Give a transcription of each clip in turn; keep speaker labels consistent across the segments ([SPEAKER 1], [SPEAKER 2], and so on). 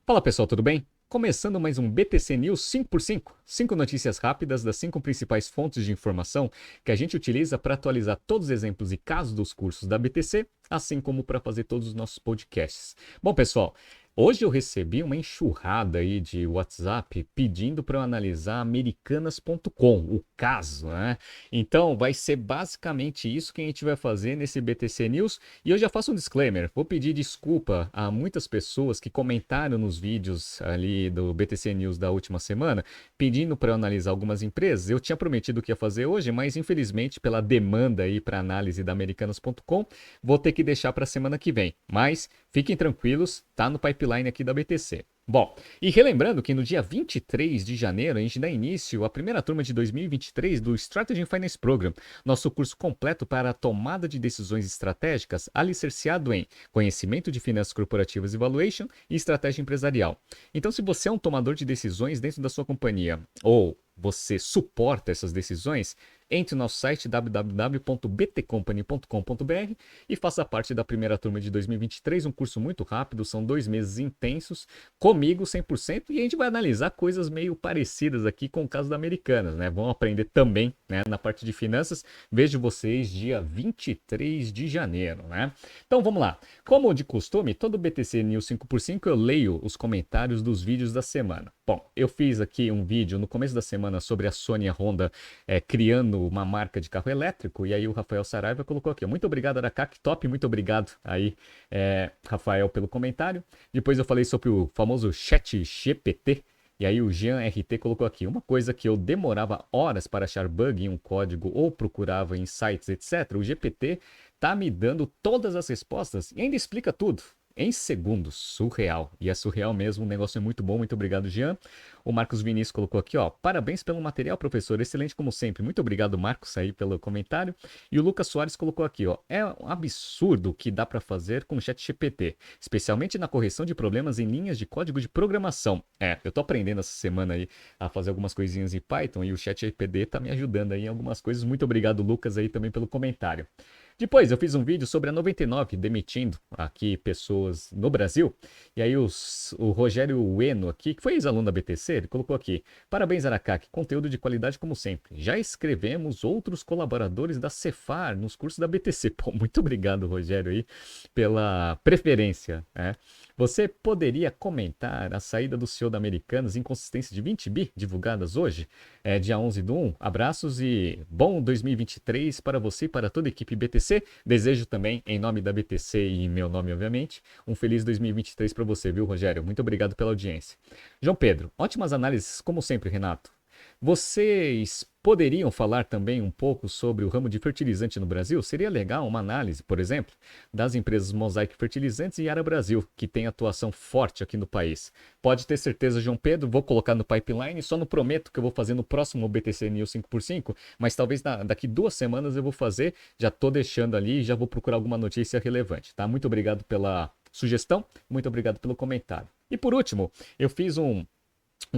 [SPEAKER 1] Fala pessoal, tudo bem? Começando mais um BTC News 5x5, 5 notícias rápidas das 5 principais fontes de informação que a gente utiliza para atualizar todos os exemplos e casos dos cursos da BTC, assim como para fazer todos os nossos podcasts. Bom pessoal, hoje eu recebi uma enxurrada aí de WhatsApp pedindo para eu analisar americanas.com, o caso, né? Então vai ser basicamente isso que a gente vai fazer nesse BTC News. E eu já faço um disclaimer, vou pedir desculpa a muitas pessoas que comentaram nos vídeos ali do BTC News da última semana, pedindo para eu analisar algumas empresas. Eu tinha prometido que ia fazer hoje, mas infelizmente pela demanda aí para análise da americanas.com, vou ter que deixar para a semana que vem. Mas fiquem tranquilos, tá no pipeline aqui da BTC. Bom, e relembrando que no dia 23 de janeiro a gente dá início à primeira turma de 2023 do Strategy and Finance Program, nosso curso completo para a tomada de decisões estratégicas alicerciado em conhecimento de finanças corporativas e valuation e estratégia empresarial. Então, se você é um tomador de decisões dentro da sua companhia ou você suporta essas decisões, entre no nosso site www.btcompany.com.br e faça parte da primeira turma de 2023, um curso muito rápido, são 2 meses intensos, comigo 100%, e a gente vai analisar coisas meio parecidas aqui com o caso da Americanas, né? Vamos aprender também, né, na parte de finanças. Vejo vocês dia 23 de janeiro, né? Então vamos lá. Como de costume, todo BTC News 5x5 eu leio os comentários dos vídeos da semana. Bom, eu fiz aqui um vídeo no começo da semana sobre a Sony e a Honda criando uma marca de carro elétrico, e aí o Rafael Saraiva colocou aqui, muito obrigado Aracac, top, muito obrigado aí, Rafael, pelo comentário. Depois eu falei sobre o famoso chat GPT, e aí o Jean RT colocou aqui, uma coisa que eu demorava horas para achar bug em um código ou procurava em sites, etc, o GPT tá me dando todas as respostas e ainda explica tudo em segundos, surreal. E é surreal mesmo, o negócio é muito bom, muito obrigado, Jean. O Marcos Vinícius colocou aqui, ó, parabéns pelo material, professor, excelente como sempre. Muito obrigado, Marcos, aí pelo comentário. E o Lucas Soares colocou aqui, ó, é um absurdo o que dá para fazer com o ChatGPT, especialmente na correção de problemas em linhas de código de programação. Eu tô aprendendo essa semana aí a fazer algumas coisinhas em Python e o ChatGPT tá me ajudando aí em algumas coisas. Muito obrigado, Lucas, aí também pelo comentário. Depois eu fiz um vídeo sobre a 99 demitindo aqui pessoas no Brasil. E aí o Rogério Ueno aqui, que foi ex-aluno da BTC, ele colocou aqui, parabéns Aracac, conteúdo de qualidade como sempre. Já escrevemos outros colaboradores da Cefar nos cursos da BTC. Pô, muito obrigado, Rogério, aí, pela preferência, né? Você poderia comentar a saída do CEO da Americanas, inconsistência de 20 bi divulgadas hoje? Dia 11 do 1. Abraços e bom 2023 para você e para toda a equipe BTC. Desejo também, em nome da BTC e meu nome, obviamente, um feliz 2023 para você, viu, Rogério? Muito obrigado pela audiência. João Pedro, ótimas análises, como sempre, Renato. Vocês poderiam falar também um pouco sobre o ramo de fertilizante no Brasil? Seria legal uma análise, por exemplo, das empresas Mosaic Fertilizantes e Ara Brasil, que tem atuação forte aqui no país. Pode ter certeza, João Pedro, vou colocar no pipeline, só não prometo que eu vou fazer no próximo BTC News 5x5, mas talvez daqui 2 semanas eu vou fazer, já estou deixando ali e já vou procurar alguma notícia relevante, tá? Muito obrigado pela sugestão, muito obrigado pelo comentário. E por último, eu fiz um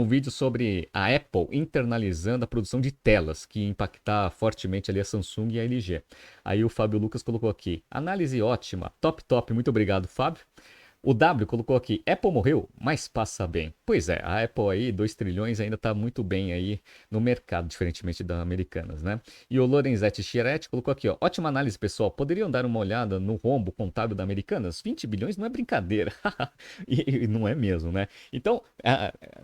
[SPEAKER 1] vídeo sobre a Apple internalizando a produção de telas, que ia impactar fortemente ali a Samsung e a LG. Aí o Fábio Lucas colocou aqui, análise ótima, top, top, muito obrigado, Fábio. O W colocou aqui, Apple morreu, mas passa bem. Pois é, a Apple aí, 2 trilhões, ainda está muito bem aí no mercado, diferentemente da Americanas, né? E o Lorenzetti Chiaretti colocou aqui, ó, ótima análise, pessoal. Poderiam dar uma olhada no rombo contábil da Americanas? 20 bilhões não é brincadeira. E não é mesmo, né? Então,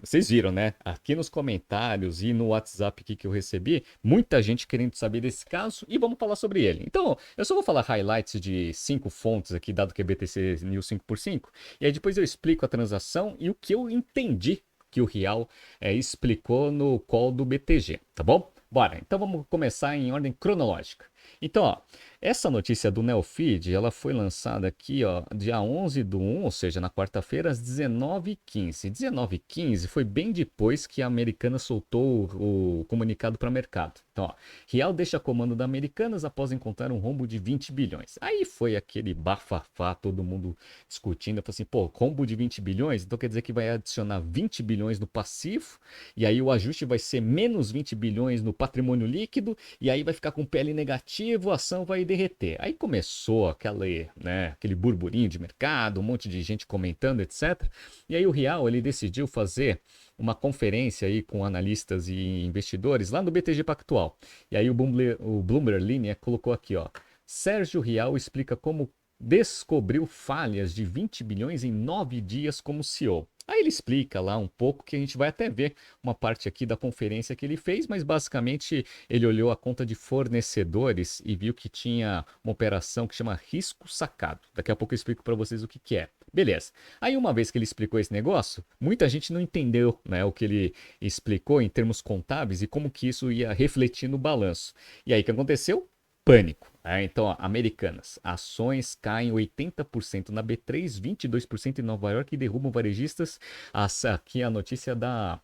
[SPEAKER 1] vocês viram, né? Aqui nos comentários e no WhatsApp aqui que eu recebi, muita gente querendo saber desse caso e vamos falar sobre ele. Então, eu só vou falar highlights de 5 fontes aqui, dado que é BTC News 5x5, e aí depois eu explico a transação e o que eu entendi que o Rial explicou no call do BTG, tá bom? Bora, então vamos começar em ordem cronológica. Então, ó, essa notícia do Neofeed, ela foi lançada aqui, ó, dia 11 do 1, ou seja, na quarta-feira, às 19h15. 19h15 foi bem depois que a Americanas soltou o comunicado para o mercado. Então, ó, Rial deixa comando da Americanas após encontrar um rombo de 20 bilhões. Aí foi aquele bafafá, todo mundo discutindo, falou assim, pô, rombo de 20 bilhões? Então quer dizer que vai adicionar 20 bilhões no passivo, e aí o ajuste vai ser menos 20 bilhões no patrimônio líquido, e aí vai ficar com PL negativo, a ação vai derreter. Aí começou aquele burburinho de mercado, um monte de gente comentando, etc. E aí o real, ele decidiu fazer uma conferência aí com analistas e investidores lá no BTG Pactual. E aí o Bloomberg Linha colocou aqui, ó, Sérgio Rial explica como descobriu falhas de 20 bilhões em 9 dias como CEO. Aí ele explica lá um pouco, que a gente vai até ver uma parte aqui da conferência que ele fez, mas basicamente ele olhou a conta de fornecedores e viu que tinha uma operação que chama risco sacado. Daqui a pouco eu explico para vocês o que que é. Beleza. Aí uma vez que ele explicou esse negócio, muita gente não entendeu, né, o que ele explicou em termos contábeis e como que isso ia refletir no balanço. E aí o que aconteceu? Pânico. Então, ó, Americanas, ações caem 80% na B3, 22% em Nova York e derrubam varejistas. Aqui a notícia da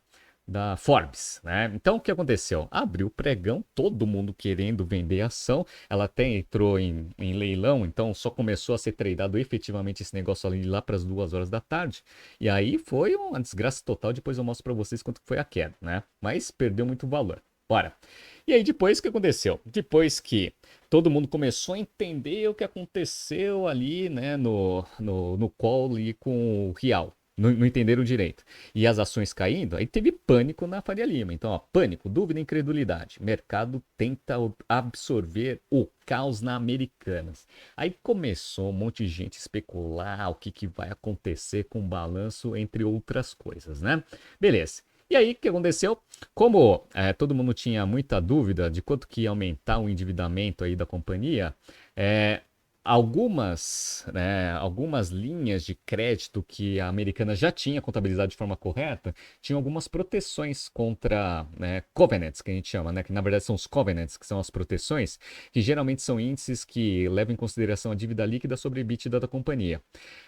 [SPEAKER 1] Forbes, né? Então, o que aconteceu? Abriu o pregão, todo mundo querendo vender ação. Ela até entrou em leilão, então só começou a ser tradeado efetivamente esse negócio ali lá para as 2 horas da tarde. E aí foi uma desgraça total. Depois eu mostro para vocês quanto foi a queda, né? Mas perdeu muito valor. Bora. E aí depois o que aconteceu? Depois que todo mundo começou a entender o que aconteceu ali, né, no call ali com o Real. Não entenderam direito. E as ações caindo, aí teve pânico na Faria Lima. Então, ó, pânico, dúvida e incredulidade. Mercado tenta absorver o caos na Americanas. Aí começou um monte de gente especular o que vai acontecer com o balanço, entre outras coisas, né? Beleza. E aí, o que aconteceu? Como todo mundo tinha muita dúvida de quanto que ia aumentar o endividamento aí da companhia, é, algumas linhas de crédito que a Americana já tinha contabilizado de forma correta, tinham algumas proteções contra, né, covenants, que a gente chama, né, que na verdade são os covenants, que são as proteções, que geralmente são índices que levam em consideração a dívida líquida sobre a EBITDA da companhia.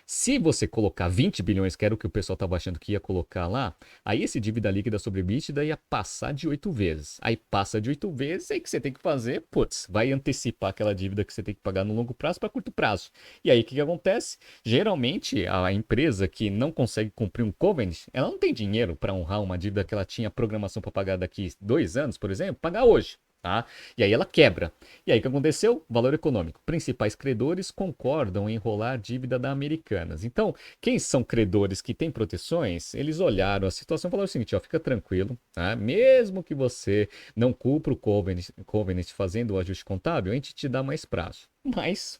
[SPEAKER 1] Se você colocar 20 bilhões, que era o que o pessoal estava achando que ia colocar lá, aí esse dívida líquida sobre EBITDA ia passar de 8 vezes. Aí passa de 8 vezes, aí que você tem que fazer, putz, vai antecipar aquela dívida que você tem que pagar no longo prazo para curto prazo. E aí o que acontece? Geralmente a empresa que não consegue cumprir um covenant, ela não tem dinheiro para honrar uma dívida que ela tinha programação para pagar daqui 2 anos, por exemplo, pagar hoje. Tá? E aí ela quebra. E aí o que aconteceu? Valor econômico. Principais credores concordam em enrolar dívida da Americanas. Então, quem são credores que têm proteções, eles olharam a situação e falaram o seguinte, ó, fica tranquilo, tá? Mesmo que você não cumpra o covenant fazendo o ajuste contábil, a gente te dá mais prazo. Mas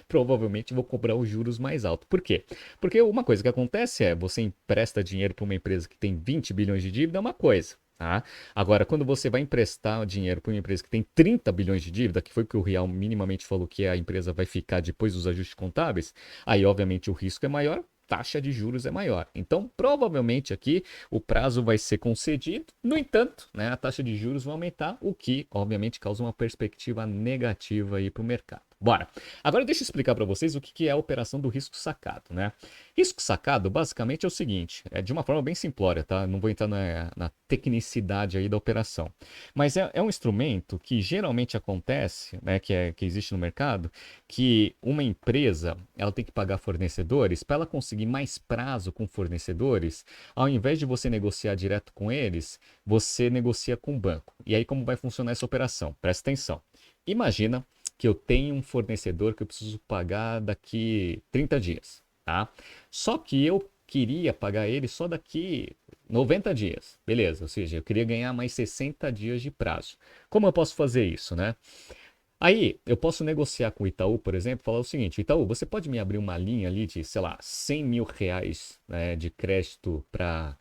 [SPEAKER 1] provavelmente vou cobrar os juros mais altos. Por quê? Porque uma coisa que acontece é, você empresta dinheiro para uma empresa que tem 20 bilhões de dívida, é uma coisa. Tá? Agora, quando você vai emprestar dinheiro para uma empresa que tem 30 bilhões de dívida, que foi o que o Real minimamente falou que a empresa vai ficar depois dos ajustes contábeis, aí obviamente o risco é maior, taxa de juros é maior. Então, provavelmente aqui o prazo vai ser concedido, no entanto, né, a taxa de juros vai aumentar, o que obviamente causa uma perspectiva negativa aí para o mercado. Bora. Agora deixa eu explicar para vocês o que é a operação do risco sacado, né? Risco sacado basicamente é o seguinte, é de uma forma bem simplória, tá? Não vou entrar na tecnicidade aí da operação. Mas é um instrumento que geralmente acontece, né, que existe no mercado, que uma empresa ela tem que pagar fornecedores para ela conseguir mais prazo com fornecedores, ao invés de você negociar direto com eles, você negocia com o banco. E aí como vai funcionar essa operação? Presta atenção. Imagina que eu tenho um fornecedor que eu preciso pagar daqui 30 dias, tá? Só que eu queria pagar ele só daqui 90 dias, beleza? Ou seja, eu queria ganhar mais 60 dias de prazo. Como eu posso fazer isso, né? Aí, eu posso negociar com o Itaú, por exemplo, falar o seguinte, Itaú, você pode me abrir uma linha ali de, sei lá, 100 mil reais, né, de crédito para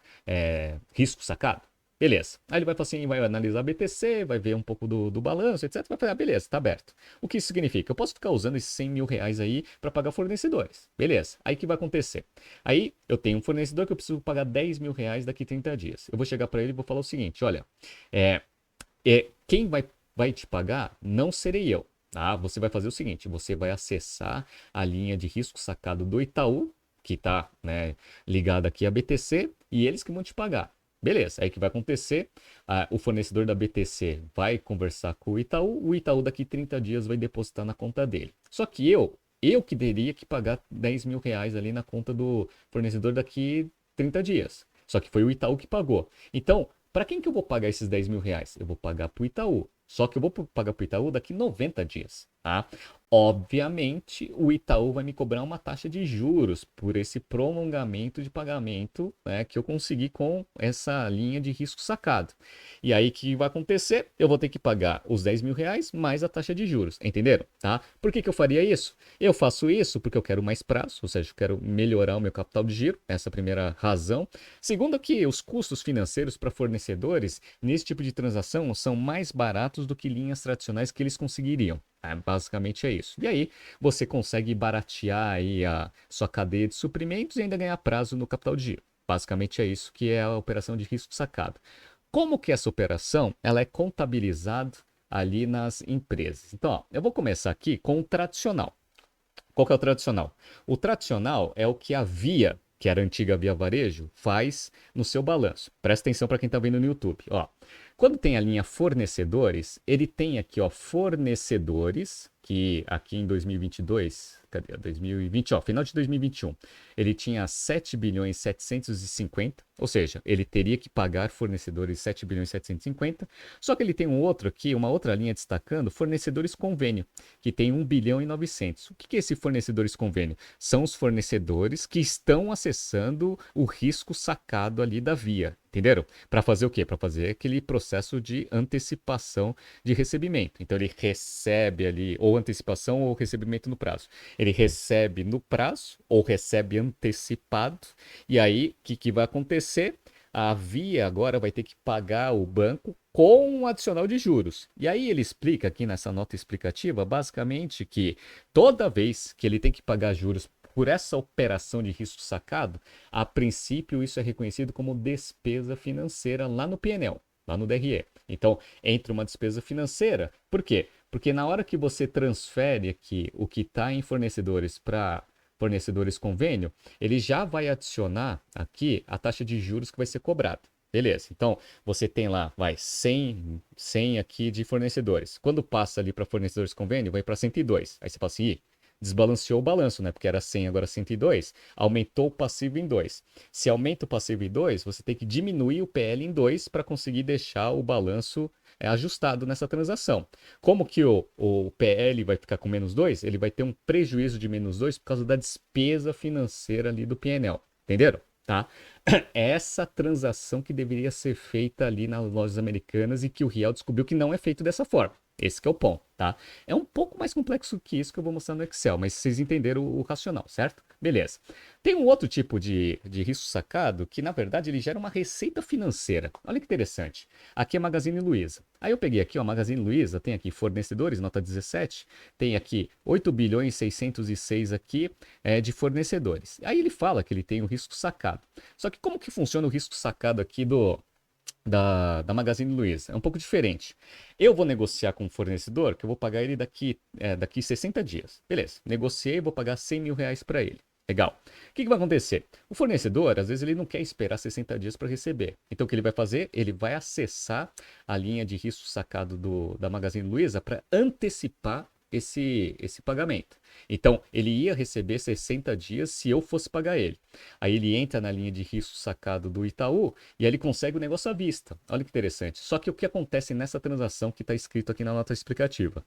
[SPEAKER 1] risco sacado? Beleza. Aí ele vai falar assim, vai analisar a BTC, vai ver um pouco do balanço, etc. Vai falar, beleza, tá aberto. O que isso significa? Eu posso ficar usando esses 100 mil reais aí para pagar fornecedores. Beleza. Aí o que vai acontecer? Aí eu tenho um fornecedor que eu preciso pagar 10 mil reais daqui 30 dias. Eu vou chegar para ele e vou falar o seguinte, olha, quem vai te pagar não serei eu. Tá? Você vai fazer o seguinte, você vai acessar a linha de risco sacado do Itaú, que está, né, ligada aqui à BTC, e eles que vão te pagar. Beleza, aí o que vai acontecer? O fornecedor da BTC vai conversar com o Itaú daqui 30 dias vai depositar na conta dele. Só que eu que teria que pagar 10 mil reais ali na conta do fornecedor daqui 30 dias. Só que foi o Itaú que pagou. Então, para quem que eu vou pagar esses 10 mil reais? Eu vou pagar para o Itaú. Só que eu vou pagar para o Itaú daqui 90 dias. tá? Obviamente, o Itaú vai me cobrar uma taxa de juros por esse prolongamento de pagamento, né, que eu consegui com essa linha de risco sacado. E aí, o que vai acontecer? Eu vou ter que pagar os 10 mil reais mais a taxa de juros, entenderam? Tá? Por que que eu faria isso? Eu faço isso porque eu quero mais prazo, ou seja, eu quero melhorar o meu capital de giro, essa é a primeira razão. Segundo, que os custos financeiros para fornecedores nesse tipo de transação são mais baratos do que linhas tradicionais que eles conseguiriam. Basicamente é isso. E aí você consegue baratear aí a sua cadeia de suprimentos e ainda ganhar prazo no capital de giro. Basicamente é isso que é a operação de risco sacado. Como que essa operação ela é contabilizada ali nas empresas? Então, ó, eu vou começar aqui com o tradicional. Qual que é o tradicional? O tradicional é o que a Via, que era a antiga Via Varejo, faz no seu balanço. Presta atenção para quem está vendo no YouTube. Ó, quando tem a linha fornecedores, ele tem aqui, ó, fornecedores, que aqui em 2022, cadê? 2020, ó, final de 2021, ele tinha 7 bilhões 750, ou seja, ele teria que pagar fornecedores 7 bilhões 750, só que ele tem um outro aqui, uma outra linha destacando, fornecedores convênio, que tem 1 bilhão e 900. O que é esse fornecedores convênio? São os fornecedores que estão acessando o risco sacado ali da Via, entenderam? Para fazer o quê? Para fazer aquele processo de antecipação de recebimento. Então ele recebe ali, ou antecipação ou recebimento no prazo. Ele recebe no prazo ou recebe antecipado. E aí, o que vai acontecer? A Via agora vai ter que pagar o banco com um adicional de juros. E aí ele explica aqui nessa nota explicativa, basicamente, que toda vez que ele tem que pagar juros por essa operação de risco sacado, a princípio isso é reconhecido como despesa financeira lá no PNL, lá no DRE. Então, entra uma despesa financeira. Por quê? Porque na hora que você transfere aqui o que está em fornecedores para fornecedores convênio, ele já vai adicionar aqui a taxa de juros que vai ser cobrada. Beleza, então você tem lá, vai 100 aqui de fornecedores. Quando passa ali para fornecedores convênio, vai para 102. Aí você fala assim, desbalanceou o balanço, né? Porque era 100, agora 102. Aumentou o passivo em 2. Se aumenta o passivo em 2, você tem que diminuir o PL em 2 para conseguir deixar o balanço ajustado nessa transação. Como que o PL vai ficar com menos 2? Ele vai ter um prejuízo de menos 2 por causa da despesa financeira ali do PNL. Entenderam? Tá? Essa transação que deveria ser feita ali nas lojas americanas e que o Riel descobriu que não é feito dessa forma. Esse que é o ponto, tá? É um pouco mais complexo que isso que eu vou mostrar no Excel, mas vocês entenderam o racional, certo? Beleza. Tem um outro tipo de risco sacado que, na verdade, ele gera uma receita financeira. Olha que interessante. Aqui é Magazine Luiza. Aí eu peguei aqui, ó, Magazine Luiza, tem aqui fornecedores, nota 17, tem aqui 8 bilhões 606 aqui de fornecedores. Aí ele fala que ele tem o risco sacado. Só que como que funciona o risco sacado aqui da Magazine Luiza? É um pouco diferente. Eu vou negociar com o fornecedor que eu vou pagar ele daqui 60 dias. Beleza, negociei, vou pagar 100 mil reais para ele. Legal. O que vai acontecer? O fornecedor, às vezes, ele não quer esperar 60 dias para receber. Então, o que ele vai fazer? Ele vai acessar a linha de risco sacado da Magazine Luiza para antecipar esse pagamento. Então, ele ia receber 60 dias se eu fosse pagar ele. Aí ele entra na linha de risco sacado do Itaú e aí ele consegue o negócio à vista. Olha que interessante. Só que o que acontece nessa transação que está escrito aqui na nota explicativa?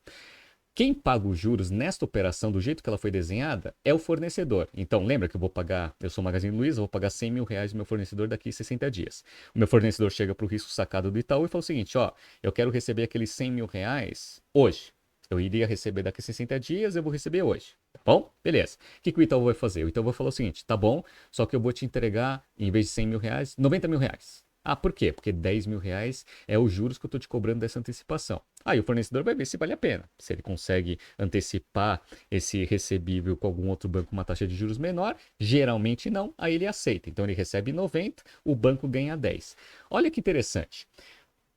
[SPEAKER 1] Quem paga os juros nesta operação, do jeito que ela foi desenhada, é o fornecedor. Então, lembra que eu sou o Magazine Luiza, vou pagar 100 mil reais no meu fornecedor daqui a 60 dias. O meu fornecedor chega para o risco sacado do Itaú e fala o seguinte, ó, eu quero receber aqueles 100 mil reais hoje. Eu iria receber daqui a 60 dias, eu vou receber hoje. Tá bom? Beleza. O que o Itaú vai fazer? O Itaú vai falar o seguinte, tá bom, só que eu vou te entregar, em vez de 100 mil reais, 90 mil reais. Ah, por quê? Porque 10 mil reais é os juros que eu estou te cobrando dessa antecipação. Aí o fornecedor vai ver se vale a pena. Se ele consegue antecipar esse recebível com algum outro banco com uma taxa de juros menor, geralmente não, aí ele aceita. Então ele recebe 90, o banco ganha 10. Olha que interessante.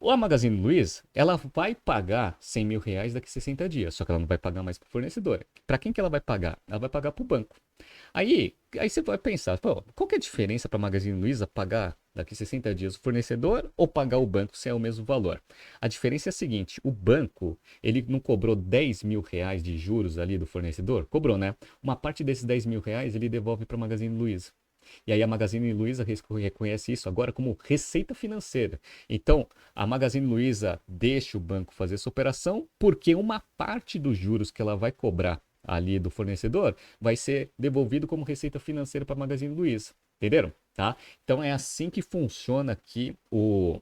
[SPEAKER 1] A Magazine Luiza, ela vai pagar 100 mil reais daqui a 60 dias, só que ela não vai pagar mais para o fornecedor. Para quem que ela vai pagar? Ela vai pagar para o banco. Aí você vai pensar, pô, qual que é a diferença para a Magazine Luiza pagar daqui a 60 dias o fornecedor ou pagar o banco se é o mesmo valor? A diferença é a seguinte, o banco, ele não cobrou 10 mil reais de juros ali do fornecedor? Cobrou, né? Uma parte desses 10 mil reais ele devolve para a Magazine Luiza. E aí a Magazine Luiza reconhece isso agora como receita financeira. Então, a Magazine Luiza deixa o banco fazer essa operação porque uma parte dos juros que ela vai cobrar ali do fornecedor vai ser devolvido como receita financeira para a Magazine Luiza. Entenderam? Tá? Então é assim que funciona aqui o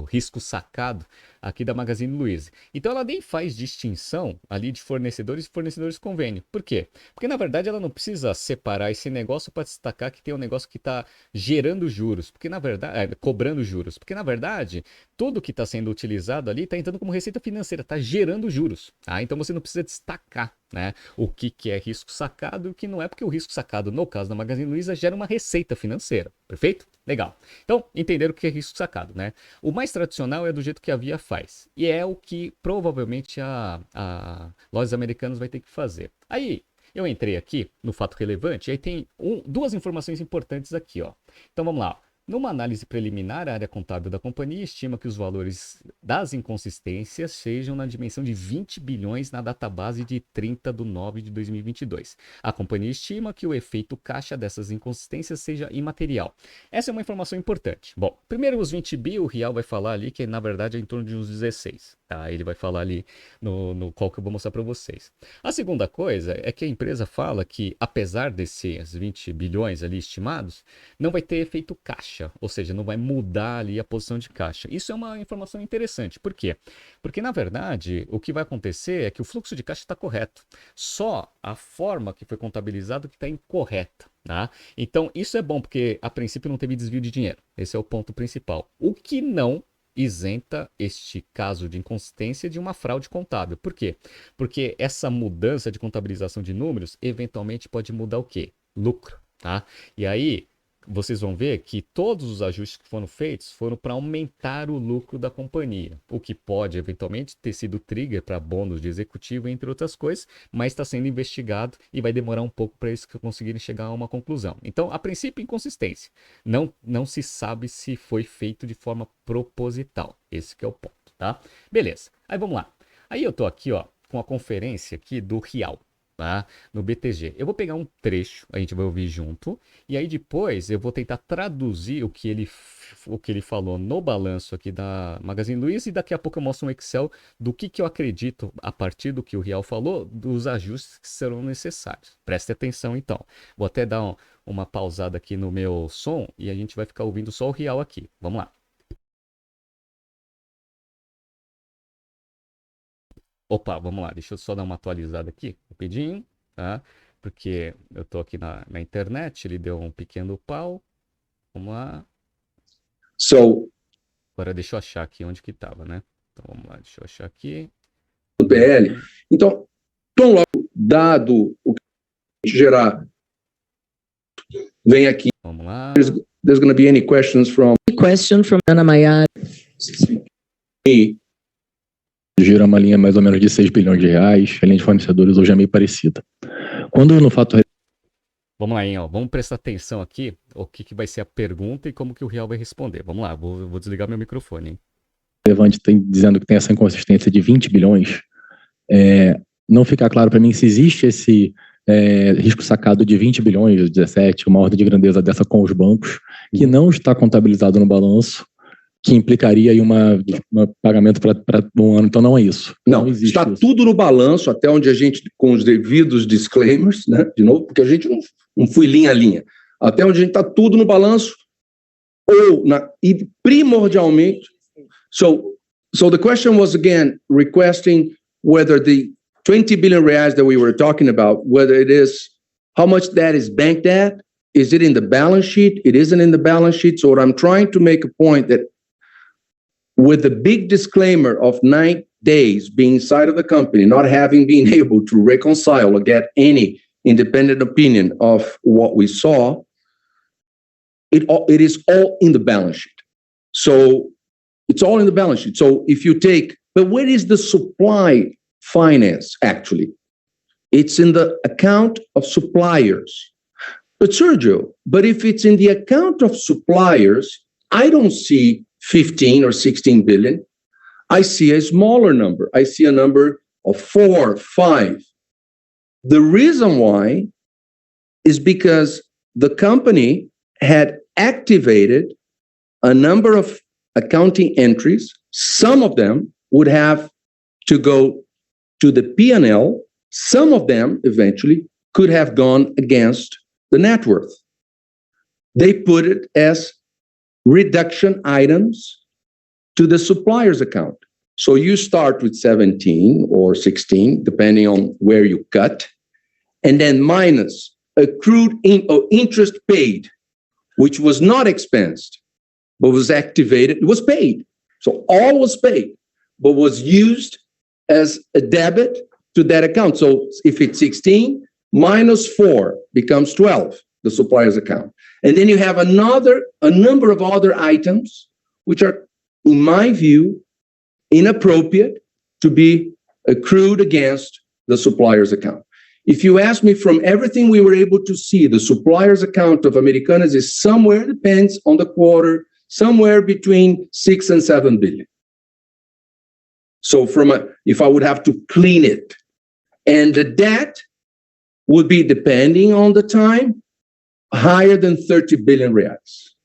[SPEAKER 1] risco sacado aqui da Magazine Luiza. Então ela nem faz distinção ali de fornecedores e fornecedores convênio. Por quê? Porque na verdade ela não precisa separar esse negócio para destacar que tem um negócio que está gerando juros, porque na verdade, cobrando juros, porque na verdade tudo que está sendo utilizado ali está entrando como receita financeira, está gerando juros. Tá? Então você não precisa destacar, né, o que é risco sacado e o que não é, porque o risco sacado, no caso da Magazine Luiza, gera uma receita financeira. Perfeito? Legal. Então, entenderam o que é risco sacado, né? O mais tradicional é do jeito que a Via faz. E é o que provavelmente a Lojas Americanas vai ter que fazer. Aí, eu entrei aqui no fato relevante, e aí tem duas informações importantes aqui, ó. Então, vamos lá. Numa análise preliminar, a área contábil da companhia estima que os valores das inconsistências sejam na dimensão de 20 bilhões na database de 30 de nove de 2022. A companhia estima que o efeito caixa dessas inconsistências seja imaterial. Essa é uma informação importante. Bom, primeiro os 20 bi, o Rial vai falar ali que na verdade é em torno de uns 16. Tá? Ele vai falar ali no qual que eu vou mostrar para vocês. A segunda coisa é que a empresa fala que, apesar desses 20 bilhões ali estimados, não vai ter efeito caixa, ou seja, não vai mudar ali a posição de caixa. Isso é uma informação interessante. Por quê? Porque, na verdade, o que vai acontecer é que o fluxo de caixa está correto. Só a forma que foi contabilizado que está incorreta. Tá? Então, isso é bom, porque a princípio não teve desvio de dinheiro. Esse é o ponto principal. O que não isenta este caso de inconsistência de uma fraude contábil. Por quê? Porque essa mudança de contabilização de números eventualmente pode mudar o quê? Lucro, tá? E aí vocês vão ver que todos os ajustes que foram feitos foram para aumentar o lucro da companhia, o que pode eventualmente ter sido trigger para bônus de executivo, entre outras coisas, mas está sendo investigado e vai demorar um pouco para eles conseguirem chegar a uma conclusão. Então, a princípio, inconsistência. Não se sabe se foi feito de forma proposital. Esse que é o ponto, tá? Beleza. Aí vamos lá. Aí eu tô aqui, ó, com a conferência aqui do Rial. Tá? No BTG. Eu vou pegar um trecho, a gente vai ouvir junto, e aí depois eu vou tentar traduzir o que ele falou no balanço aqui da Magazine Luiza, e daqui a pouco eu mostro um Excel do que eu acredito, a partir do que o Rial falou, dos ajustes que serão necessários. Preste atenção então. Vou até dar uma pausada aqui no meu som e a gente vai ficar ouvindo só o Rial aqui. Vamos lá. Opa, vamos lá, deixa eu só dar uma atualizada aqui, rapidinho, tá? Porque eu tô aqui na internet, ele deu um pequeno pau. Vamos lá.
[SPEAKER 2] So,
[SPEAKER 1] Agora deixa eu achar aqui onde que tava, né? Então vamos lá, deixa eu achar aqui.
[SPEAKER 2] do PL. Então, tão logo dado o que gerar, vem aqui.
[SPEAKER 1] Vamos lá.
[SPEAKER 2] There's going to be any questions from
[SPEAKER 3] Ana Maiara.
[SPEAKER 2] me.
[SPEAKER 4] Gira uma linha mais ou menos de 6 bilhões de reais, a linha de fornecedores hoje é meio parecida. Quando no fato
[SPEAKER 1] Vamos lá, hein, ó. Vamos prestar atenção aqui o que vai ser a pergunta e como que o Rial vai responder. Vamos lá, vou desligar meu microfone, hein?
[SPEAKER 4] relevante tem, dizendo que tem essa inconsistência de 20 bilhões, não fica claro para mim se existe esse risco sacado de 20 bilhões, 17, uma ordem de grandeza dessa com os bancos, que não está contabilizado no balanço, que implicaria aí um pagamento para um ano. Então não é isso.
[SPEAKER 2] Não está isso. Tudo no balanço, até onde a gente, com os devidos disclaimers, né? De novo, porque a gente não foi linha a linha. Até onde a gente está tudo no balanço, e primordialmente. So the question was again requesting whether the 20 billion reais that we were talking about, whether it is, how much that is bank debt, is it in the balance sheet? It isn't in the balance sheet. So what I'm trying to make a point that with the big disclaimer of 9 days being inside of the company, not having been able to reconcile or get any independent opinion of what we saw, it is all in the balance sheet. So it's all in the balance sheet. So if you take, but where is the supply finance actually? It's in the account of suppliers. But Sergio, if it's in the account of suppliers, I don't see 15 or 16 billion. I see a smaller number. I see a number of 4, 5. The reason why is because the company had activated a number of accounting entries. Some of them would have to go to the P&L. Some of them eventually could have gone against the net worth. They put it as reduction items to the supplier's account. So you start with 17 or 16, depending on where you cut, and then minus accrued interest paid, which was not expensed, but was activated. It was paid. So all was paid, but was used as a debit to that account. So if it's 16, minus 4 becomes 12, the supplier's account. And then you have a number of other items, which are, in my view, inappropriate to be accrued against the supplier's account. If you ask me, from everything we were able to see, the supplier's account of Americanas is somewhere, depends on the quarter, somewhere between 6 and 7 billion. So if I would have to clean it, and the debt would be, depending on the time, higher than 30 billion reais.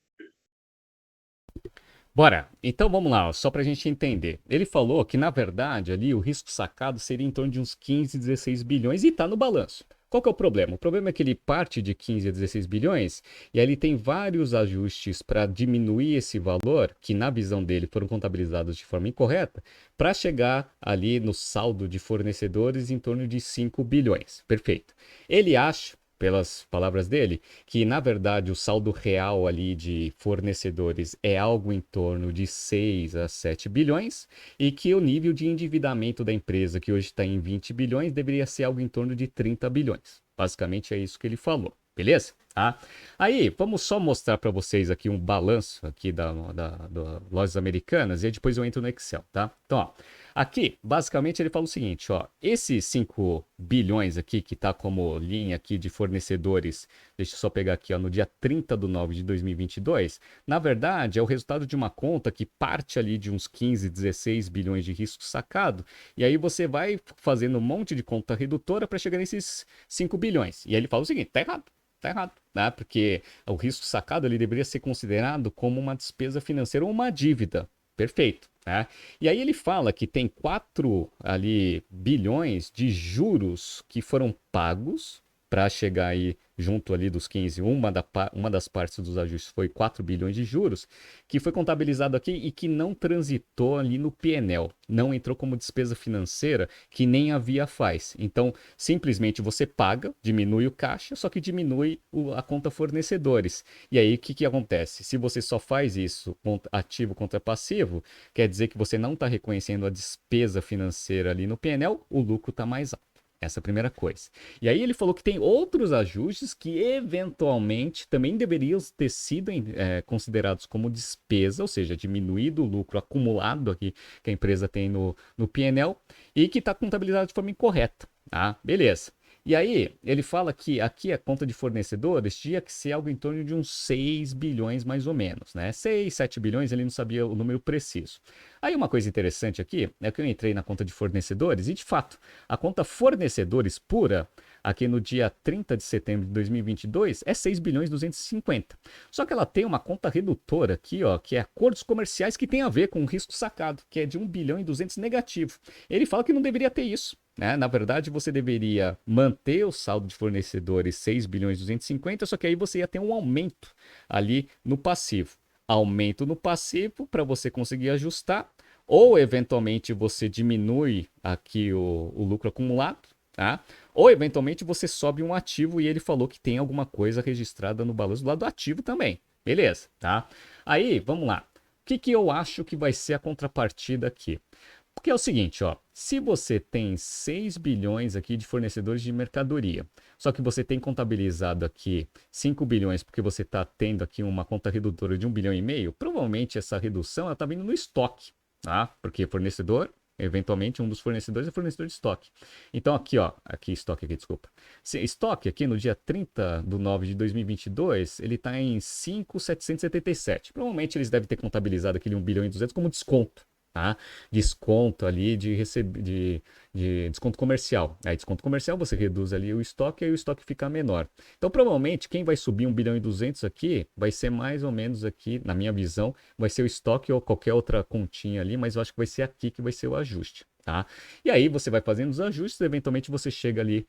[SPEAKER 1] Bora, então vamos lá, ó, só para a gente entender. Ele falou que, na verdade, ali o risco sacado seria em torno de uns 15, 16 bilhões e está no balanço. Qual que é o problema? O problema é que ele parte de 15 a 16 bilhões e aí ele tem vários ajustes para diminuir esse valor, que na visão dele foram contabilizados de forma incorreta, para chegar ali no saldo de fornecedores em torno de 5 bilhões. Perfeito. Ele acha, pelas palavras dele, que na verdade o saldo real ali de fornecedores é algo em torno de 6 a 7 bilhões e que o nível de endividamento da empresa, que hoje está em 20 bilhões, deveria ser algo em torno de 30 bilhões. Basicamente é isso que ele falou, beleza? Tá? Aí, vamos só mostrar para vocês aqui um balanço aqui da Lojas Americanas e aí depois eu entro no Excel, tá? Então, ó, aqui, basicamente, ele fala o seguinte, ó, esses 5 bilhões aqui, que tá como linha aqui de fornecedores, deixa eu só pegar aqui, ó, no dia 30 de 9 de 2022, na verdade, é o resultado de uma conta que parte ali de uns 15, 16 bilhões de risco sacado, e aí você vai fazendo um monte de conta redutora para chegar nesses 5 bilhões. E aí ele fala o seguinte, tá errado, né? Porque o risco sacado ele deveria ser considerado como uma despesa financeira ou uma dívida. Perfeito. Né? E aí ele fala que tem 4 ali bilhões de juros que foram pagos para chegar aí junto ali dos 15. Uma das partes dos ajustes foi 4 bilhões de juros, que foi contabilizado aqui e que não transitou ali no P&L. Não entrou como despesa financeira, que nem a Via faz. Então, simplesmente você paga, diminui o caixa, só que diminui a conta fornecedores. E aí, o que acontece? Se você só faz isso ativo contra passivo, quer dizer que você não está reconhecendo a despesa financeira ali no P&L, o lucro está mais alto. Essa é a primeira coisa. E aí ele falou que tem outros ajustes que eventualmente também deveriam ter sido considerados como despesa, ou seja, diminuído o lucro acumulado aqui que a empresa tem no P&L e que está contabilizado de forma incorreta. Ah, beleza. E aí, ele fala que aqui a conta de fornecedores tinha que ser algo em torno de uns 6 bilhões mais ou menos, né? 6, 7 bilhões, ele não sabia o número preciso. Aí uma coisa interessante aqui é que eu entrei na conta de fornecedores e, de fato, a conta fornecedores pura, aqui no dia 30 de setembro de 2022, é 6 bilhões 250. Só que ela tem uma conta redutora aqui, ó, que é acordos comerciais que tem a ver com o risco sacado, que é de 1 bilhão e 200 negativo. Ele fala que não deveria ter isso. Né? Na verdade, você deveria manter o saldo de fornecedores 6 bilhões 250, só que aí você ia ter um aumento ali no passivo. Aumento no passivo para você conseguir ajustar, ou eventualmente você diminui aqui o lucro acumulado, tá? Ou eventualmente você sobe um ativo e ele falou que tem alguma coisa registrada no balanço do lado do ativo também. Beleza, tá? Aí, vamos lá. O que eu acho que vai ser a contrapartida aqui? Porque é o seguinte, ó, se você tem 6 bilhões aqui de fornecedores de mercadoria, só que você tem contabilizado aqui 5 bilhões porque você está tendo aqui uma conta redutora de 1,5 bilhão, provavelmente essa redução está vindo no estoque, tá? Porque fornecedor, eventualmente um dos fornecedores é fornecedor de estoque. Então aqui, ó, desculpa. Estoque aqui no dia 30 de 9 de 2022, ele está em 5.777. Provavelmente eles devem ter contabilizado aquele 1,2 bilhão como desconto. tá? Desconto ali de desconto comercial. Aí desconto comercial você reduz ali o estoque e aí o estoque fica menor. Então provavelmente quem vai subir 1,2 bilhão aqui vai ser mais ou menos aqui, na minha visão, vai ser o estoque ou qualquer outra continha ali, mas eu acho que vai ser aqui que vai ser o ajuste, tá? E aí você vai fazendo os ajustes, eventualmente você chega ali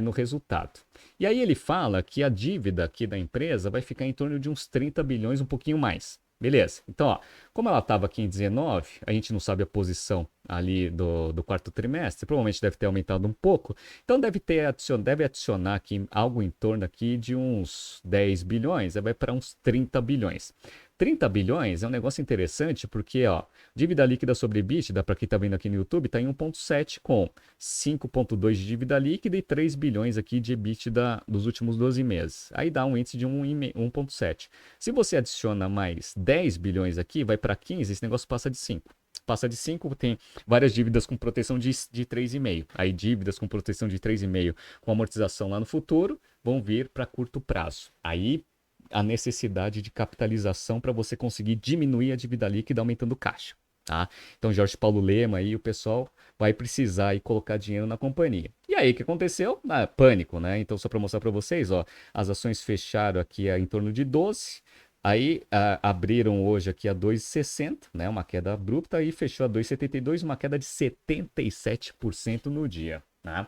[SPEAKER 1] no resultado. E aí ele fala que a dívida aqui da empresa vai ficar em torno de uns 30 bilhões, um pouquinho mais. Beleza. Então, ó, como ela estava aqui em 19, a gente não sabe a posição ali do quarto trimestre, provavelmente deve ter aumentado um pouco. Então deve adicionar aqui algo em torno aqui de uns 10 bilhões, aí vai para uns 30 bilhões. 30 bilhões é um negócio interessante porque, ó, dívida líquida sobre EBITDA, para quem está vendo aqui no YouTube, está em 1,7 com 5,2 de dívida líquida e 3 bilhões aqui de EBITDA dos últimos 12 meses. Aí dá um índice de 1,7. Se você adiciona mais 10 bilhões aqui, vai para 15, esse negócio passa de 5. Passa de 5, tem várias dívidas com proteção de 3,5. Aí dívidas com proteção de 3,5 com amortização lá no futuro vão vir para curto prazo. Aí a necessidade de capitalização para você conseguir diminuir a dívida líquida aumentando caixa. Tá? Então Jorge Paulo Lema e o pessoal vai precisar aí colocar dinheiro na companhia. E aí o que aconteceu? Pânico, né? Então só para mostrar para vocês, ó, as ações fecharam aqui em torno de 12. Aí abriram hoje aqui a 2,60, né? Uma queda abrupta e fechou a 2,72, uma queda de 77% no dia, né?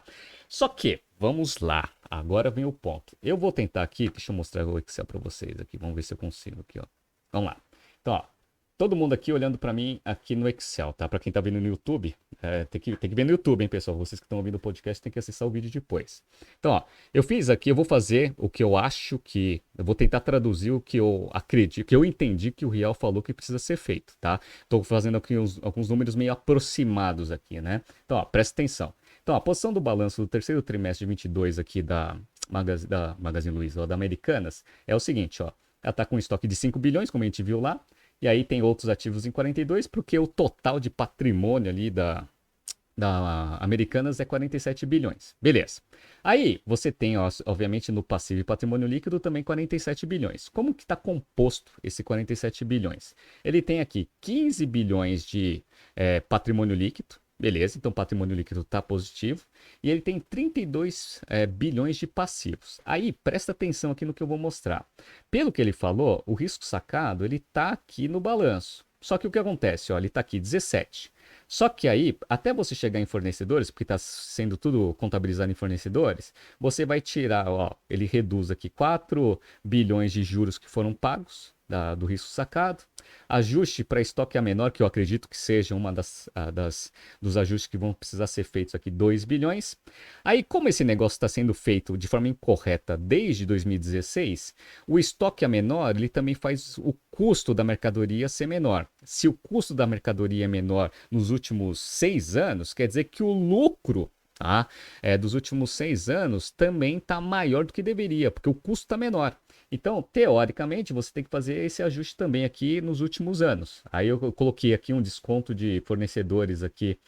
[SPEAKER 1] Só que, vamos lá, agora vem o ponto. Eu vou tentar aqui, deixa eu mostrar o Excel para vocês aqui, vamos ver se eu consigo aqui, ó. Vamos lá. Então, ó, todo mundo aqui olhando para mim aqui no Excel, tá? Para quem tá vendo no YouTube, tem que ver no YouTube, hein, pessoal? Vocês que estão ouvindo o podcast tem que acessar o vídeo depois. Então, ó, eu fiz aqui, eu vou fazer o que eu acho que... Eu vou tentar traduzir o que eu acredito, o que eu entendi que o Rial falou que precisa ser feito, tá? Tô fazendo aqui alguns números meio aproximados aqui, né? Então, ó, presta atenção. Então, a posição do balanço do terceiro trimestre de 22 aqui da Magazine Luiza, ou da Americanas, é o seguinte, ó. Ela está com um estoque de 5 bilhões, como a gente viu lá, e aí tem outros ativos em 42, porque o total de patrimônio ali da Americanas é 47 bilhões. Beleza. Aí você tem, ó, obviamente, no passivo e patrimônio líquido também 47 bilhões. Como que está composto esse 47 bilhões? Ele tem aqui 15 bilhões de patrimônio líquido. Beleza, então o patrimônio líquido está positivo. E ele tem 32 bilhões de passivos. Aí, presta atenção aqui no que eu vou mostrar. Pelo que ele falou, o risco sacado ele está aqui no balanço. Só que o que acontece? Ó, ele está aqui 17. Só que aí, até você chegar em fornecedores, porque está sendo tudo contabilizado em fornecedores, você vai tirar, ó, ele reduz aqui 4 bilhões de juros que foram pagos do risco sacado. Ajuste para estoque a menor, que eu acredito que seja uma dos ajustes que vão precisar ser feitos aqui, 2 bilhões. Aí, como esse negócio está sendo feito de forma incorreta desde 2016, o estoque a menor, ele também faz o custo da mercadoria ser menor. Se o custo da mercadoria é menor nos últimos 6 anos, quer dizer que o lucro dos últimos 6 anos também está maior do que deveria, porque o custo está menor. Então, teoricamente, você tem que fazer esse ajuste também aqui nos últimos anos. Aí eu coloquei aqui um desconto de fornecedores aqui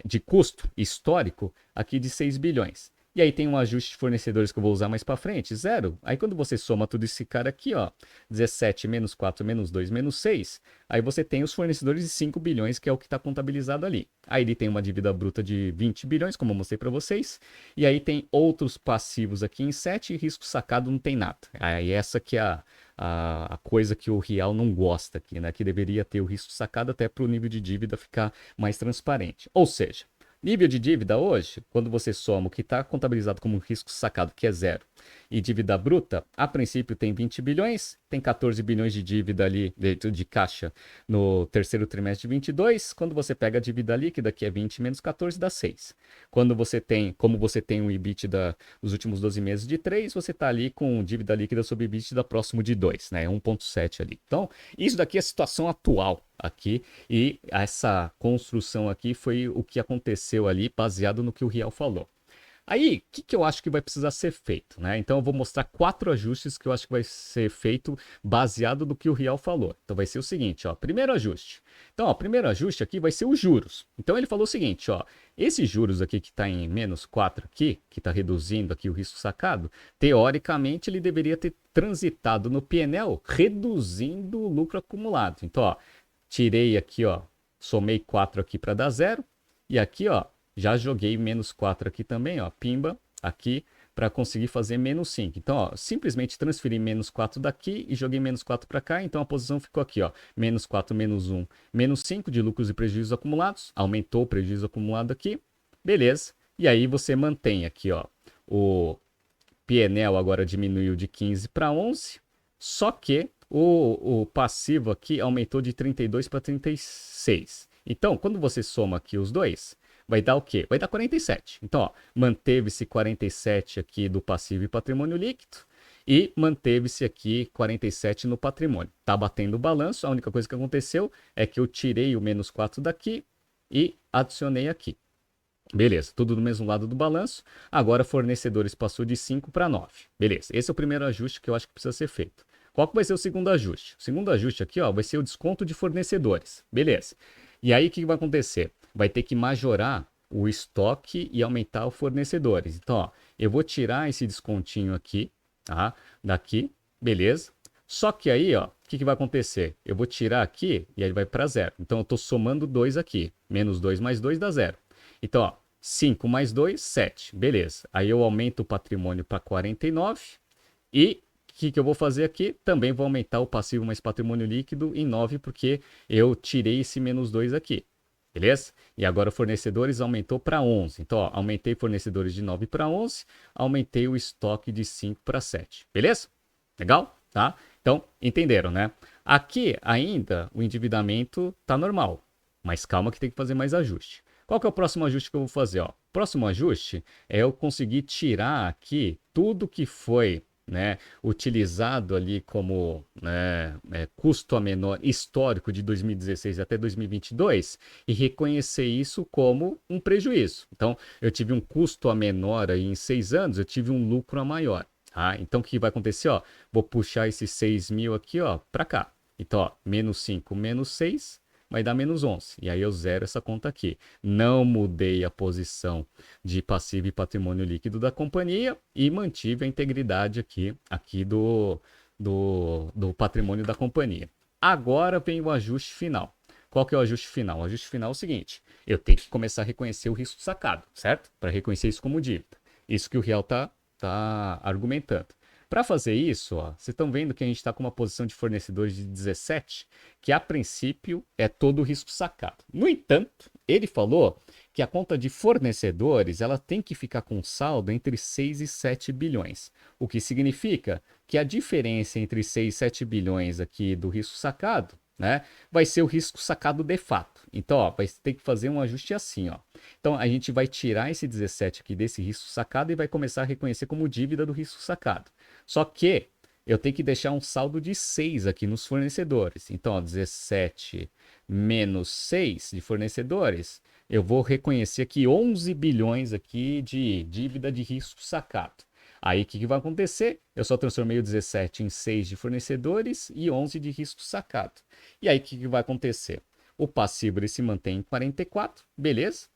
[SPEAKER 1] de custo histórico aqui de 6 bilhões. E aí tem um ajuste de fornecedores que eu vou usar mais para frente, 0. Aí quando você soma tudo esse cara aqui, ó, 17 menos 4 menos 2 menos 6, aí você tem os fornecedores de 5 bilhões, que é o que está contabilizado ali. Aí ele tem uma dívida bruta de 20 bilhões, como eu mostrei para vocês. E aí tem outros passivos aqui em 7 e risco sacado não tem nada. Aí essa que é a coisa que o Rial não gosta aqui, né? Que deveria ter o risco sacado até para o nível de dívida ficar mais transparente. Ou seja, nível de dívida hoje, quando você soma o que está contabilizado como risco sacado, que é 0, e dívida bruta, a princípio tem 20 bilhões, tem 14 bilhões de dívida ali, de caixa no terceiro trimestre de 22. Quando você pega a dívida líquida, que é 20 menos 14, dá 6. Como você tem um EBITDA dos últimos 12 meses de 3, você está ali com dívida líquida sobre EBITDA próximo de 2, né? 1,7 ali. Então, isso daqui é a situação atual aqui, e essa construção aqui foi o que aconteceu ali, baseado no que o Rial falou. Aí, o que eu acho que vai precisar ser feito, né? Então, eu vou mostrar 4 ajustes que eu acho que vai ser feito baseado no que o Rial falou. Então, vai ser o seguinte, ó, primeiro ajuste. Então, ó, primeiro ajuste aqui vai ser os juros. Então, ele falou o seguinte, ó, esses juros aqui que está em menos 4 aqui, que está reduzindo aqui o risco sacado, teoricamente, ele deveria ter transitado no PNL, reduzindo o lucro acumulado. Então, ó, tirei aqui, ó, somei 4 aqui para dar 0. E aqui, ó, já joguei menos 4 aqui também, ó, pimba, aqui, para conseguir fazer menos 5. Então, ó, simplesmente transferi menos 4 daqui e joguei menos 4 para cá. Então, a posição ficou aqui, ó, menos 4, menos 1, menos 5 de lucros e prejuízos acumulados. Aumentou o prejuízo acumulado aqui. Beleza. E aí você mantém aqui, ó, o P&L agora diminuiu de 15 para 11. Só que o passivo aqui aumentou de 32 para 36. Então, quando você soma aqui os dois, vai dar o quê? Vai dar 47. Então, ó, manteve-se 47 aqui do passivo e patrimônio líquido e manteve-se aqui 47 no patrimônio. Tá batendo o balanço, a única coisa que aconteceu é que eu tirei o menos 4 daqui e adicionei aqui. Beleza, tudo do mesmo lado do balanço. Agora fornecedores passou de 5 para 9. Beleza, esse é o primeiro ajuste que eu acho que precisa ser feito. Qual que vai ser o segundo ajuste? O segundo ajuste aqui, ó, vai ser o desconto de fornecedores. Beleza. E aí o que vai acontecer? Vai ter que majorar o estoque e aumentar os fornecedores. Então, ó, eu vou tirar esse descontinho aqui, tá? Daqui, beleza. Só que aí, ó, o que vai acontecer? Eu vou tirar aqui e aí vai para 0. Então, eu estou somando 2 aqui. Menos 2 mais 2 dá 0. Então, ó, 5 mais 2, 7. Beleza. Aí eu aumento o patrimônio para 49. E o que eu vou fazer aqui? Também vou aumentar o passivo mais patrimônio líquido em 9, porque eu tirei esse menos 2 aqui. Beleza? E agora fornecedores aumentou para 11. Então, ó, aumentei fornecedores de 9 para 11. Aumentei o estoque de 5 para 7. Beleza? Legal? Tá? Então, entenderam, né? Aqui ainda o endividamento tá normal. Mas calma que tem que fazer mais ajuste. Qual que é o próximo ajuste que eu vou fazer? Ó? O próximo ajuste é eu conseguir tirar aqui tudo que foi, né, utilizado ali como, né, custo a menor histórico de 2016 até 2022 e reconhecer isso como um prejuízo. Então, eu tive um custo a menor aí em 6 anos, eu tive um lucro a maior. Tá? Então, o que vai acontecer? Ó? Vou puxar esses 6 mil aqui para cá. Então, ó, menos 5, menos 6... vai dar menos 11. E aí eu zero essa conta aqui. Não mudei a posição de passivo e patrimônio líquido da companhia e mantive a integridade aqui do patrimônio da companhia. Agora vem o ajuste final. Qual que é o ajuste final? O ajuste final é o seguinte. Eu tenho que começar a reconhecer o risco sacado, certo? Para reconhecer isso como dívida. Isso que o Riel tá argumentando. Para fazer isso, ó, vocês estão vendo que a gente está com uma posição de fornecedores de 17, que a princípio é todo o risco sacado. No entanto, ele falou que a conta de fornecedores ela tem que ficar com saldo entre 6 e 7 bilhões. O que significa que a diferença entre 6 e 7 bilhões aqui do risco sacado, né, vai ser o risco sacado de fato. Então, ó, vai ter que fazer um ajuste assim, ó. Então, a gente vai tirar esse 17 aqui desse risco sacado e vai começar a reconhecer como dívida do risco sacado. Só que eu tenho que deixar um saldo de 6 aqui nos fornecedores. Então, ó, 17 menos 6 de fornecedores, eu vou reconhecer aqui 11 bilhões aqui de dívida de risco sacado. Aí o que vai acontecer? Eu só transformei o 17 em 6 de fornecedores e 11 de risco sacado. E aí o que vai acontecer? O passivo ele se mantém em 44, beleza?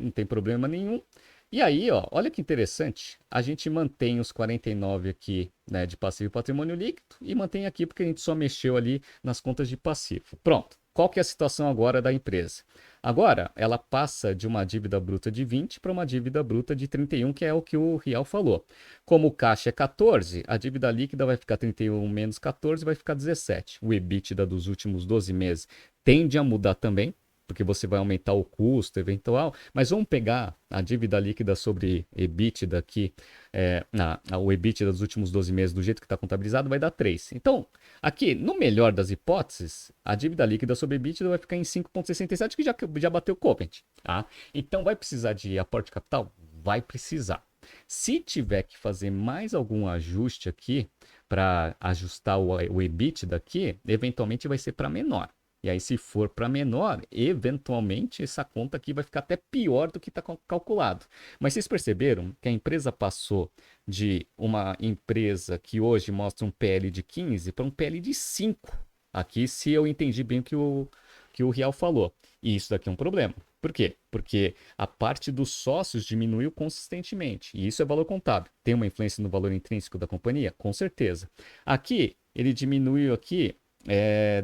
[SPEAKER 1] Não tem problema nenhum. E aí, ó, olha que interessante, a gente mantém os 49 aqui, né, de passivo e patrimônio líquido e mantém aqui porque a gente só mexeu ali nas contas de passivo. Pronto. Qual que é a situação agora da empresa? Agora, ela passa de uma dívida bruta de 20 para uma dívida bruta de 31, que é o que o Riel falou. Como o caixa é 14, a dívida líquida vai ficar 31 menos 14, vai ficar 17. O EBITDA dos últimos 12 meses tende a mudar também, porque você vai aumentar o custo eventual, mas vamos pegar a dívida líquida sobre EBITDA aqui, o EBITDA dos últimos 12 meses, do jeito que está contabilizado, vai dar 3. Então, aqui, no melhor das hipóteses, a dívida líquida sobre EBITDA vai ficar em 5,67, que já bateu o covenant. Tá? Então, vai precisar de aporte de capital? Vai precisar. Se tiver que fazer mais algum ajuste aqui, para ajustar o EBITDA aqui, eventualmente vai ser para menor. E aí, se for para menor, eventualmente essa conta aqui vai ficar até pior do que está calculado. Mas vocês perceberam que a empresa passou de uma empresa que hoje mostra um PL de 15 para um PL de 5. Aqui, se eu entendi bem o que o Rial falou. E isso daqui é um problema. Por quê? Porque a parte dos sócios diminuiu consistentemente. E isso é valor contábil. Tem uma influência no valor intrínseco da companhia? Com certeza. Aqui, ele diminuiu aqui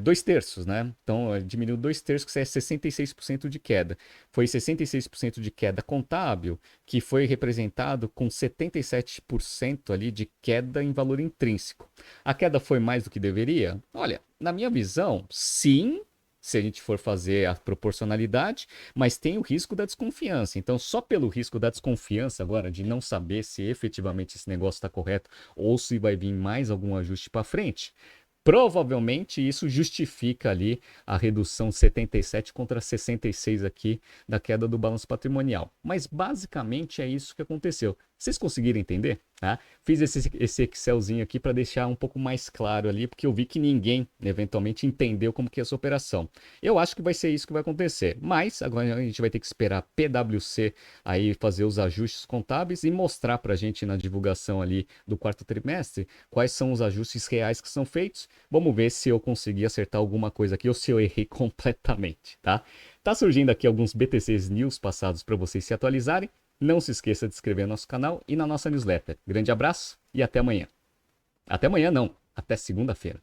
[SPEAKER 1] 2/3, né? Então, diminuiu 2/3, que é 66% de queda. Foi 66% de queda contábil, que foi representado com 77% ali de queda em valor intrínseco. A queda foi mais do que deveria? Olha, na minha visão, sim, se a gente for fazer a proporcionalidade, mas tem o risco da desconfiança. Então, só pelo risco da desconfiança agora, de não saber se efetivamente esse negócio está correto ou se vai vir mais algum ajuste para frente, provavelmente isso justifica ali a redução de 77 contra 66 aqui da queda do balanço patrimonial. Mas basicamente é isso que aconteceu. Vocês conseguiram entender? Tá? Fiz esse Excelzinho aqui para deixar um pouco mais claro ali, porque eu vi que ninguém eventualmente entendeu como que é essa operação. Eu acho que vai ser isso que vai acontecer, mas agora a gente vai ter que esperar a PwC aí fazer os ajustes contábeis e mostrar para a gente na divulgação ali do quarto trimestre quais são os ajustes reais que são feitos. Vamos ver se eu consegui acertar alguma coisa aqui ou se eu errei completamente, tá? Tá surgindo aqui alguns BTCs News passados para vocês se atualizarem. Não se esqueça de se inscrever no nosso canal e na nossa newsletter. Grande abraço e até amanhã. Até amanhã não, até segunda-feira.